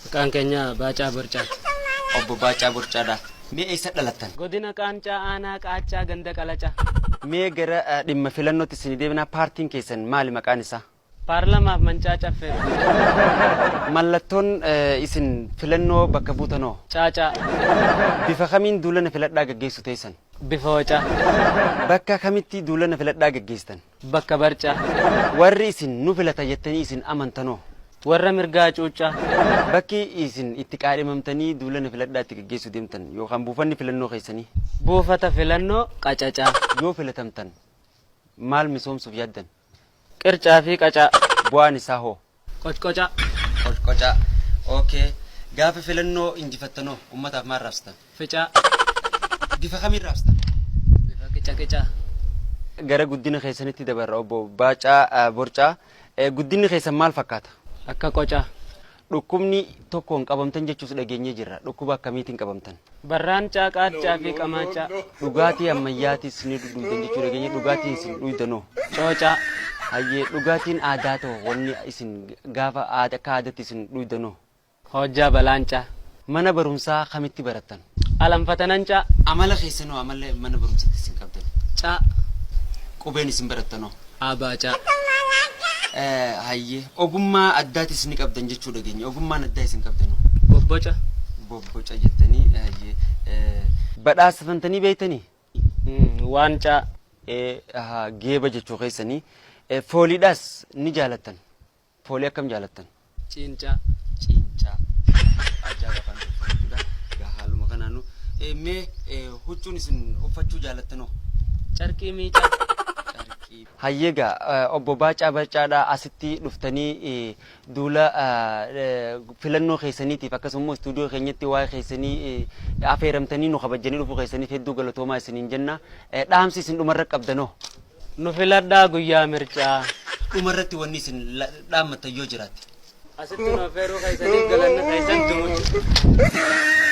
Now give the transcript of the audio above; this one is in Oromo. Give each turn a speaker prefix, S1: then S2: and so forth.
S1: Maqaan keenya Baacaa Borcaati.
S2: Obbo Baacaa Borcaadha. Mee eessa dhalattan?
S1: Godina Qaancaa Aanaa Qaachaa Ganda Qalacaa.
S2: Mee gara dhimma filannootti isin deebinaa paartiin keessan maali maqaan isaa?
S1: Paarlamaaf mancaa caffee.
S2: Mallattoon isin filannoo bakka buutanoo?
S1: Caacaa.
S2: Bifa kamiin duulana filadhaa gaggeessu teessan?
S1: Bifa wacaa.
S2: Bakka kamitti duulana filadhaa gaggeessan?
S1: Bakka barcaa.
S2: Warri isin nu filata jettanii isin amantanoo?
S1: Warra mirgaa cuucaa.
S2: Bakki isin itti qaadhimamtanii duulana filadhaa itti gaggeessu deemtan yookaan buufanni filannoo keessanii?
S1: Buufata filannoo qacacaa.
S2: Yoo filatamtan maal misoomsuuf yaaddan?
S1: Qircaa fi qacaa.
S2: Bu'aan isaa hoo?
S1: Qocqocaa.
S2: Qocqocaa. Okay. Gaafa filannoo injifattanoo ummataaf maal raabsitan?
S1: Ficaa.
S2: Bifa kamiin raabsitan?
S1: Bifa qicaqicaa.
S2: Gara guddina keessanitti dabarra obbo Baacaa Borcaa. Guddinni keessan maal fakkaata?
S1: Akka qocaa.
S2: Dhukkubni tokkoon qabamtan jechuus dhageenyee jirra. Dhukkuba akkamiitiin qabamtan?
S1: Barraancaa, qaachaa fi qamaachaa.
S2: Dhugaatii ammayyaatis ni dhugdan jechuu dhageenye dhugaatii isin dhuydanoo?
S1: Coocaa.
S2: Hayyee dhugaatiin aadaa ta'u wanni isin gaafa akka aadaatti isin dhuydanoo?
S1: Hojjaa balaancaa.
S2: Mana barumsaa kamitti barattan?
S1: Alanfatanancaa.
S2: Amala keessanoo amala mana barumsaatti isin qabdan?
S1: Caa.
S2: Qubeen isin barattanoo?
S1: Abaacaa.
S2: Hayyee ogummaa addaatis ni qabdan jechuu dhageenya. Ogummaan addaa isin qabdanoo?
S1: Bobboca.
S2: Bobboca jettanii hayyee badhaasafamtanii beeytanii?
S1: Waancaa.
S2: Geeba jechuu keessanii fooliidhaas ni jaalattan. Foolii akkam jaalattan?
S1: Ciincaa.
S2: Ciincaa. Ajaa'iba jechuudha. Haaluma kanaanu mee huccuun isin uffachuu jaalattanoo?
S1: Carqii miicaa.
S2: Hayyeegaa obbo Baacaa Borcaadhaa asitti dhuftanii duula filannoo keessaniitiif akkasumas istuudiyoo keenyatti waa'ee keessanii affeeramtanii nu kabajanii dhufuu keessaniif hedduu galatoomaa isiniin jenna. Dhaamsi isin dhumarra qabdanoo?
S1: Nu filadhaa guyyaa mircaa.
S2: Dhumarratti wanni isin dhaammattan yoo jiraate?
S1: Asitti nu affeeruu keessaniif galanna keessan tumuudha.